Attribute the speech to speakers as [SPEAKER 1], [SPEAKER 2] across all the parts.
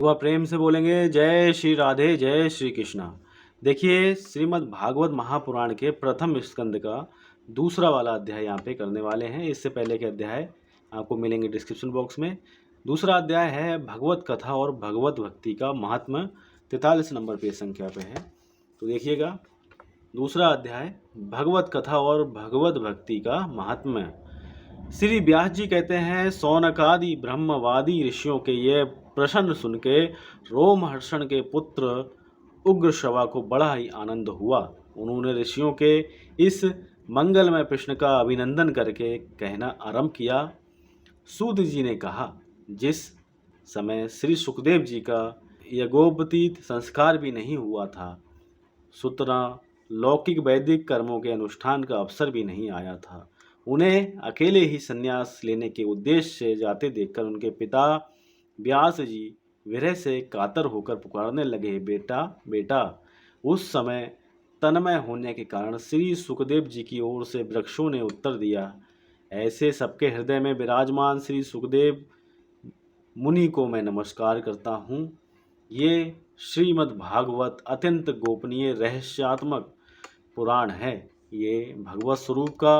[SPEAKER 1] वह प्रेम से बोलेंगे जय श्री राधे जय श्री कृष्णा। देखिए श्रीमद् भागवत महापुराण के प्रथम स्कंद का दूसरा वाला अध्याय यहाँ पे करने वाले हैं। इससे पहले के अध्याय आपको मिलेंगे डिस्क्रिप्शन बॉक्स में। दूसरा अध्याय है भगवत कथा और भगवत भक्ति का महात्म्य, 43 नंबर पेज संख्या पे है। तो देखिएगा दूसरा अध्याय भगवत कथा और भगवत भक्ति का महात्म्य। श्री व्यास जी कहते हैं, सौनकादि ब्रह्मवादी ऋषियों के ये प्रश्न सुन के रोमहर्षण के पुत्र उग्रश्रवा को बड़ा ही आनंद हुआ। उन्होंने ऋषियों के इस मंगलमय प्रश्न का अभिनंदन करके कहना आरंभ किया। सूत जी ने कहा, जिस समय श्री सुखदेव जी का यज्ञोपवीत संस्कार भी नहीं हुआ था, सुतरा लौकिक वैदिक कर्मों के अनुष्ठान का अवसर भी नहीं आया था, उन्हें अकेले ही संन्यास लेने के उद्देश्य से जाते देखकर उनके पिता व्यास जी विरह से कातर होकर पुकारने लगे, बेटा बेटा। उस समय तन्मय होने के कारण श्री सुखदेव जी की ओर से वृक्षों ने उत्तर दिया, ऐसे सबके हृदय में विराजमान श्री सुखदेव मुनि को मैं नमस्कार करता हूँ। ये श्रीमद् भागवत अत्यंत गोपनीय रहस्यात्मक पुराण है। ये भगवत स्वरूप का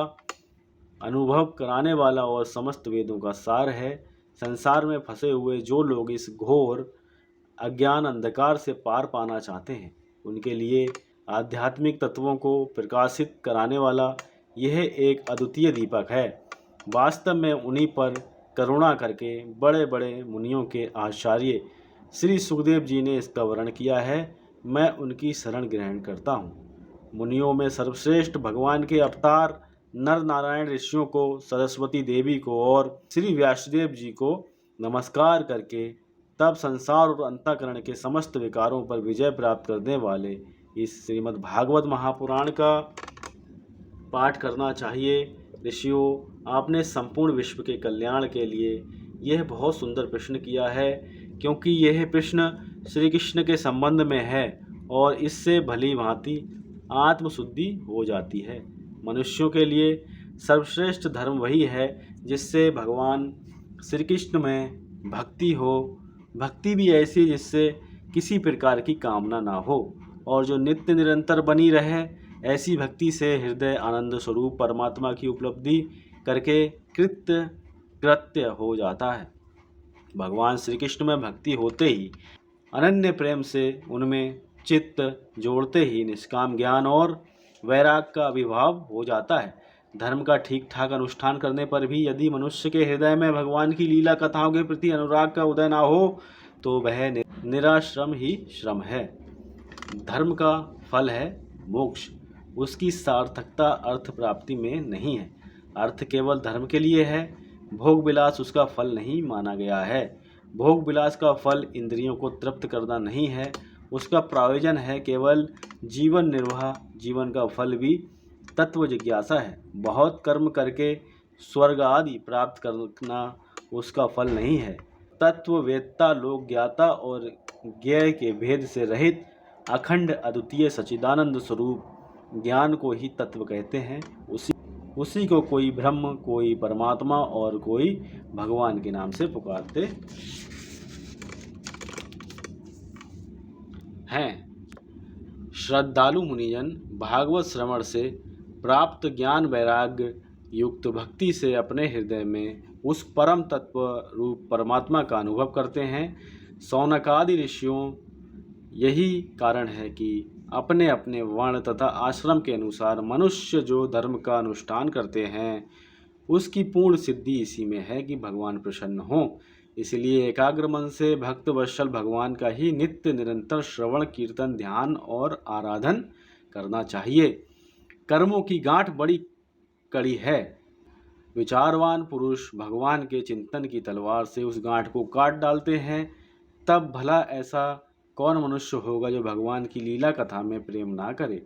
[SPEAKER 1] अनुभव कराने वाला और समस्त वेदों का सार है। संसार में फंसे हुए जो लोग इस घोर अज्ञान अंधकार से पार पाना चाहते हैं, उनके लिए आध्यात्मिक तत्वों को प्रकाशित कराने वाला यह एक अद्वितीय दीपक है। वास्तव में उन्हीं पर करुणा करके बड़े बड़े मुनियों के आचार्य श्री सुखदेव जी ने इसका वर्णन किया है। मैं उनकी शरण ग्रहण करता हूँ। मुनियों में सर्वश्रेष्ठ भगवान के अवतार नर नारायण ऋषियों को, सरस्वती देवी को और श्री व्यासदेव जी को नमस्कार करके तब संसार और अंतःकरण के समस्त विकारों पर विजय प्राप्त करने वाले इस श्रीमद् भागवत महापुराण का पाठ करना चाहिए। ऋषियों, आपने संपूर्ण विश्व के कल्याण के लिए यह बहुत सुंदर प्रश्न किया है, क्योंकि यह प्रश्न श्री कृष्ण के संबंध में है और इससे भली भांति आत्मशुद्धि हो जाती है। मनुष्यों के लिए सर्वश्रेष्ठ धर्म वही है जिससे भगवान श्री कृष्ण में भक्ति हो, भक्ति भी ऐसी जिससे किसी प्रकार की कामना ना हो और जो नित्य निरंतर बनी रहे। ऐसी भक्ति से हृदय आनंद स्वरूप परमात्मा की उपलब्धि करके कृत्य हो जाता है। भगवान श्री कृष्ण में भक्ति होते ही, अनन्य प्रेम से उनमें चित्त जोड़ते ही निष्काम ज्ञान और वैराग का आविर्भाव हो जाता है। धर्म का ठीक ठाक अनुष्ठान करने पर भी यदि मनुष्य के हृदय में भगवान की लीला कथाओं के प्रति अनुराग का उदय ना हो तो वह निराश्रम ही श्रम है। धर्म का फल है मोक्ष, उसकी सार्थकता अर्थ प्राप्ति में नहीं है। अर्थ केवल धर्म के लिए है, भोग विलास उसका फल नहीं माना गया है। भोग विलास का फल इंद्रियों को तृप्त करना नहीं है, उसका प्रयोजन है केवल जीवन निर्वाह। जीवन का फल भी तत्व जिज्ञासा है। बहुत कर्म करके स्वर्ग आदि प्राप्त करना उसका फल नहीं है। तत्ववेत्ता लोक ज्ञाता और ज्ञेय के भेद से रहित अखंड अद्वितीय सच्चिदानंद स्वरूप ज्ञान को ही तत्व कहते हैं। उसी को कोई ब्रह्म, कोई परमात्मा और कोई भगवान के नाम से पुकारते हैं। श्रद्धालु मुनिजन भागवत श्रवण से प्राप्त ज्ञान वैराग्य युक्त भक्ति से अपने हृदय में उस परम तत्व रूप परमात्मा का अनुभव करते हैं। सौनकादि ऋषियों यही कारण है कि अपने अपने वर्ण तथा आश्रम के अनुसार मनुष्य जो धर्म का अनुष्ठान करते हैं उसकी पूर्ण सिद्धि इसी में है कि भगवान प्रसन्न हो। इसलिए एकाग्र मन से भक्त वत्सल भगवान का ही नित्य निरंतर श्रवण कीर्तन ध्यान और आराधन करना चाहिए। कर्मों की गांठ बड़ी कड़ी है। विचारवान पुरुष भगवान के चिंतन की तलवार से उस गांठ को काट डालते हैं। तब भला ऐसा कौन मनुष्य होगा जो भगवान की लीला कथा में प्रेम ना करे।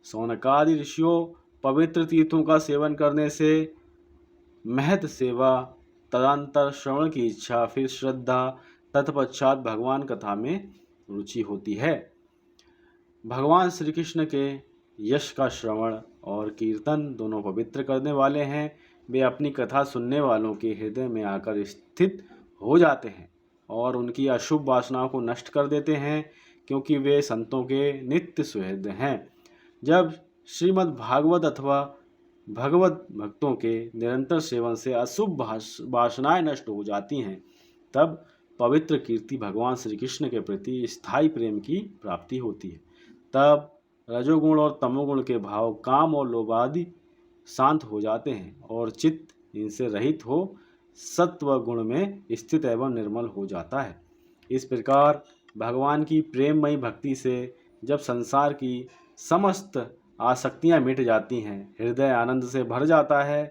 [SPEAKER 1] सौनकादि ऋषियों, पवित्र तीर्थों का सेवन करने से महत सेवा, तदंतर श्रवण की इच्छा, फिर श्रद्धा, तत्पश्चात भगवान कथा में रुचि होती है। भगवान श्री कृष्ण के यश का श्रवण और कीर्तन दोनों पवित्र करने वाले हैं। वे अपनी कथा सुनने वालों के हृदय में आकर स्थित हो जाते हैं। और उनकी अशुभ वासनाओं को नष्ट कर देते हैं, क्योंकि वे संतों के नित्य सुहृद हैं। जब श्रीमद् भागवत अथवा भगवत भक्तों के निरंतर सेवन से अशुभ वासनाएं नष्ट हो जाती हैं, तब पवित्र कीर्ति भगवान श्री कृष्ण के प्रति स्थायी प्रेम की प्राप्ति होती है। तब रजोगुण और तमोगुण के भाव काम और लोभ आदि शांत हो जाते हैं और चित्त इनसे रहित हो सत्व गुण में स्थित एवं निर्मल हो जाता है। इस प्रकार भगवान की प्रेममयी भक्ति से जब संसार की समस्त आसक्तियां मिट जाती हैं, हृदय आनंद से भर जाता है,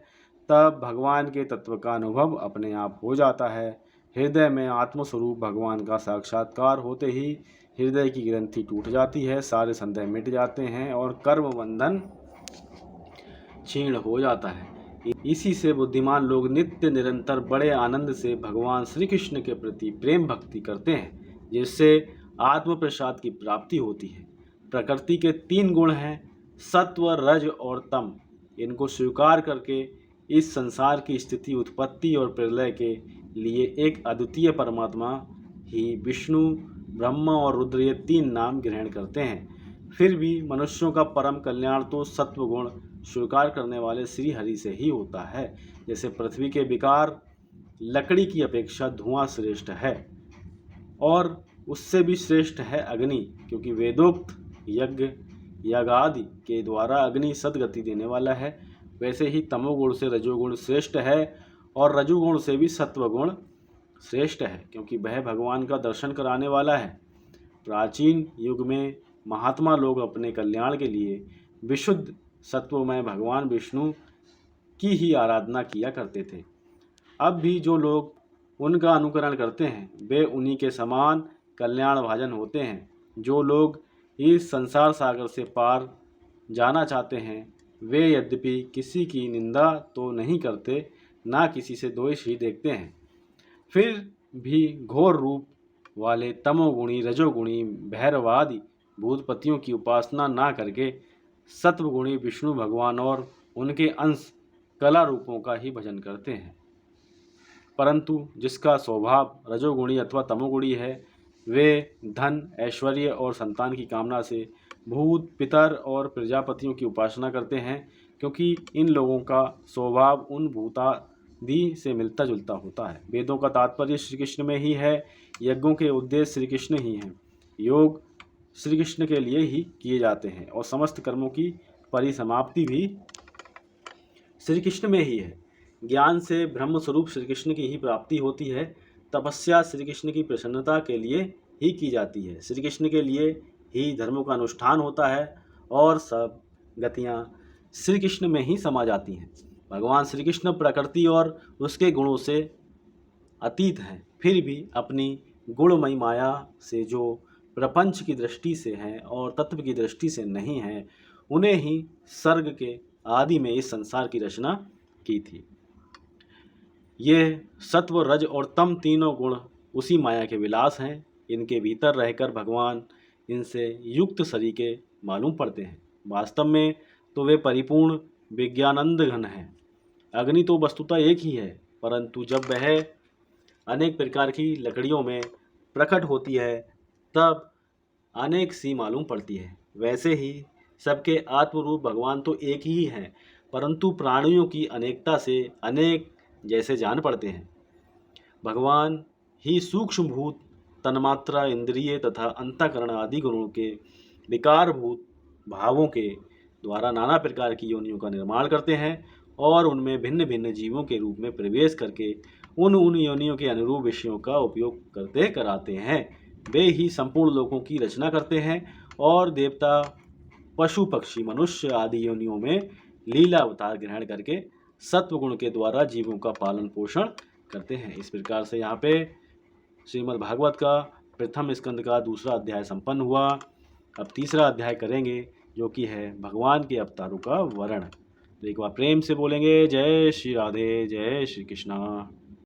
[SPEAKER 1] तब भगवान के तत्व का अनुभव अपने आप हो जाता है। हृदय में आत्मस्वरूप भगवान का साक्षात्कार होते ही हृदय की ग्रंथि टूट जाती है, सारे संदेह मिट जाते हैं और कर्म बंधन क्षीण हो जाता है। इसी से बुद्धिमान लोग नित्य निरंतर बड़े आनंद से भगवान श्री कृष्ण के प्रति प्रेम भक्ति करते हैं, जिससे आत्म प्रसाद की प्राप्ति होती है। प्रकृति के 3 गुण हैं, सत्व, रज और तम। इनको स्वीकार करके इस संसार की स्थिति, उत्पत्ति और प्रलय के लिए एक अद्वितीय परमात्मा ही विष्णु, ब्रह्मा और रुद्र ये 3 नाम ग्रहण करते हैं। फिर भी मनुष्यों का परम कल्याण तो सत्व गुण स्वीकार करने वाले श्री हरि से ही होता है। जैसे पृथ्वी के विकार लकड़ी की अपेक्षा धुआं श्रेष्ठ है, और उससे भी श्रेष्ठ है अग्नि, क्योंकि वेदोक्त यज्ञ यागादि के द्वारा अग्नि सद्गति देने वाला है। वैसे ही तमोगुण से रजोगुण श्रेष्ठ है, और रजोगुण से भी सत्वगुण श्रेष्ठ है, क्योंकि वह भगवान का दर्शन कराने वाला है। प्राचीन युग में महात्मा लोग अपने कल्याण के लिए विशुद्ध सत्वमय भगवान विष्णु की ही आराधना किया करते थे। अब भी जो लोग उनका अनुकरण करते हैं, वे उन्हीं के समान कल्याण भाजन होते हैं। जो लोग इस संसार सागर से पार जाना चाहते हैं, वे यद्यपि किसी की निंदा तो नहीं करते, ना किसी से दोष ही देखते हैं, फिर भी घोर रूप वाले तमोगुणी, रजोगुणी, भैरवादि भूतपतियों की उपासना ना करके सत्वगुणी विष्णु भगवान और उनके अंश कला रूपों का ही भजन करते हैं। परंतु जिसका स्वभाव रजोगुणी अथवा तमोगुणी है, वे धन, ऐश्वर्य और संतान की कामना से भूत, पितर और प्रजापतियों की उपासना करते हैं, क्योंकि इन लोगों का स्वभाव उन भूतादि से मिलता जुलता होता है। वेदों का तात्पर्य श्री कृष्ण में ही है, यज्ञों के उद्देश्य श्री कृष्ण ही हैं, योग श्री कृष्ण के लिए ही किए जाते हैं, और समस्त कर्मों की परिसमाप्ति भी श्री कृष्ण में ही है। ज्ञान से ब्रह्म स्वरूप श्री कृष्ण की ही प्राप्ति होती है। तपस्या श्री कृष्ण की प्रसन्नता के लिए ही की जाती है। श्री कृष्ण के लिए ही धर्मों का अनुष्ठान होता है, और सब गतियाँ श्री कृष्ण में ही समा जाती हैं। भगवान श्री कृष्ण प्रकृति और उसके गुणों से अतीत हैं, फिर भी अपनी गुणमयी माया से जो प्रपंच की दृष्टि से हैं और तत्व की दृष्टि से नहीं हैं, उन्हें ही सर्ग के आदि में इस संसार की रचना की थी। ये सत्व, रज और तम तीनों गुण उसी माया के विलास हैं। इनके भीतर रहकर भगवान इनसे युक्त सरीके मालूम पड़ते हैं। वास्तव में तो वे परिपूर्ण विज्ञानंद घन हैं। अग्नि तो वस्तुतः एक ही है, परंतु जब वह अनेक प्रकार की लकड़ियों में प्रकट होती है, तब अनेक सी मालूम पड़ती है। वैसे ही सबके आत्मरूप भगवान तो एक ही हैं, परंतु प्राणियों की अनेकता से अनेक जैसे जान पड़ते हैं। भगवान ही सूक्ष्म भूत, तन्मात्रा, इंद्रिय तथा अंतःकरण आदि गुणों के विकारभूत भावों के द्वारा नाना प्रकार की योनियों का निर्माण करते हैं, और उनमें भिन्न भिन्न जीवों के रूप में प्रवेश करके उन योनियों के अनुरूप विषयों का उपयोग करते कराते हैं। वे ही संपूर्ण लोकों की रचना करते हैं, और देवता, पशु, पक्षी, मनुष्य आदि योनियों में लीला अवतार ग्रहण करके सत्वगुण के द्वारा जीवों का पालन पोषण करते हैं। इस प्रकार से यहाँ पे श्रीमद् भागवत का प्रथम स्कंद का 2रा अध्याय संपन्न हुआ। अब 3रा अध्याय करेंगे, जो कि है भगवान के अवतारों का वर्णन। तो एक बार प्रेम से बोलेंगे, जय श्री राधे, जय श्री कृष्णा।